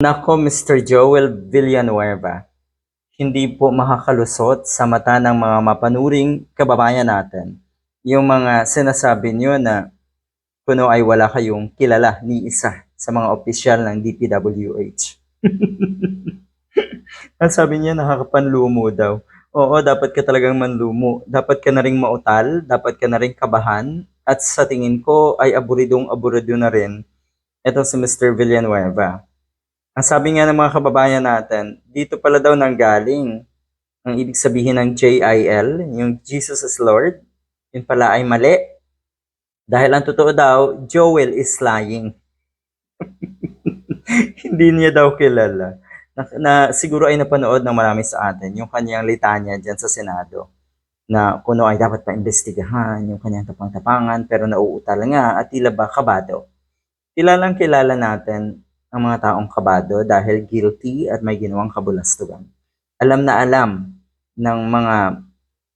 Nako, Mr. Joel Villanueva, hindi po makakalusot sa mata ng mga mapanuring kababayan natin yung mga sinasabi niyo na kuno ay wala kayong kilala ni isa sa mga opisyal ng DPWH. Ang sabi niya, nakakapanlumo daw. Oo, dapat ka talagang manlumo. Dapat ka na ring mautal, dapat ka na ring kabahan, at sa tingin ko ay aburidong-aburido na rin ito si Mr. Villanueva. Ang sabi nga ng mga kababayan natin, dito pala daw nanggaling ang ibig sabihin ng JIL, yung Jesus is Lord. Yun pala ay mali. Dahil ang totoo daw, Joel is lying. Hindi niya daw kilala. Siguro ay napanood ng marami sa atin yung kanyang litanya dyan sa Senado na kuno ay dapat paimbestigahan yung kanyang tapang-tapangan pero nauutal nga at tila ba kabado. Kilalang kilala natin ang mga taong kabado dahil guilty at may ginawang kabulastugan. Alam na alam ng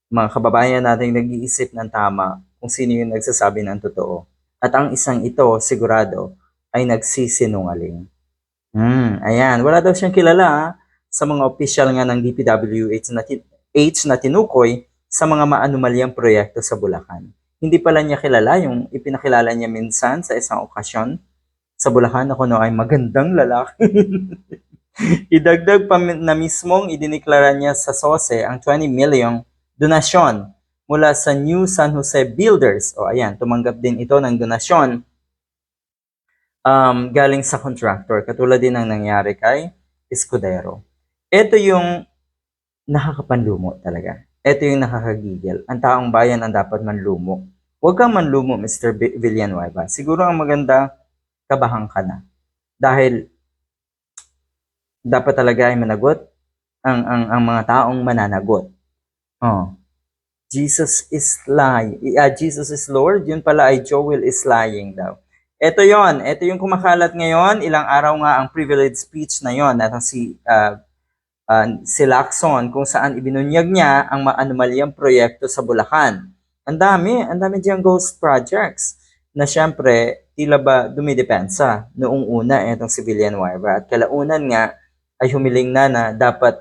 mga kababayan nating nag-iisip ng tama kung sino yung nagsasabi ng totoo. At ang isang ito, sigurado, ay nagsisinungaling. Ayan, wala daw siyang kilala sa mga opisyal nga ng DPWH na tinukoy sa mga maanumalyang proyekto sa Bulacan. Hindi pala niya kilala yung ipinakilala niya minsan sa isang okasyon sa Bulacan na kuno ay magandang lalaki. Idagdag pa na mismong idiniklara niya sa SOSE ang 20 million donasyon mula sa New San Jose Builders. O ayan, tumanggap din ito ng donasyon galing sa contractor, katulad din ng nangyari kay Escudero. Ito yung nakakapanlumo talaga. Ito yung nakakagigil. Ang taong bayan ang dapat manlumo. Huwag kang manlumo, Mr. Villanueva. Siguro ang maganda, kabahan ka na. Dahil dapat talaga ay managot ang mga taong mananagot. Oh. Jesus is lying. Jesus is Lord. Yun pala ay Joel is lying daw. Ito yon, ito yung kumakalat ngayon. Ilang araw nga ang privilege speech na yon. At si Lacson kung saan ibinunyag niya ang maanumalyang proyekto sa Bulacan. Ang dami diyang ghost projects na syempre tila ba dumidepensa noong una itong si Villanueva. At kalaunan nga ay humiling na dapat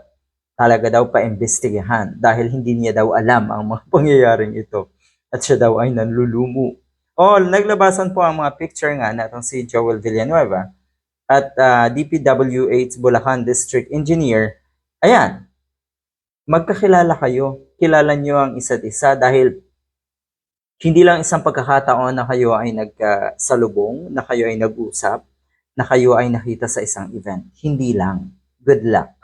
talaga daw paimbestigahan dahil hindi niya daw alam ang mga pangyayaring ito. At siya daw ay nanlulumo. Naglabasan po ang mga picture nga na itong si Joel Villanueva at DPWH Bulacan District Engineer. Ayan, magkakilala kayo. Kilala niyo ang isa't isa dahil hindi lang isang pagkakataon na kayo ay nagkasalubong, na kayo ay nag-usap, na kayo ay nakita sa isang event. Hindi lang. Good luck.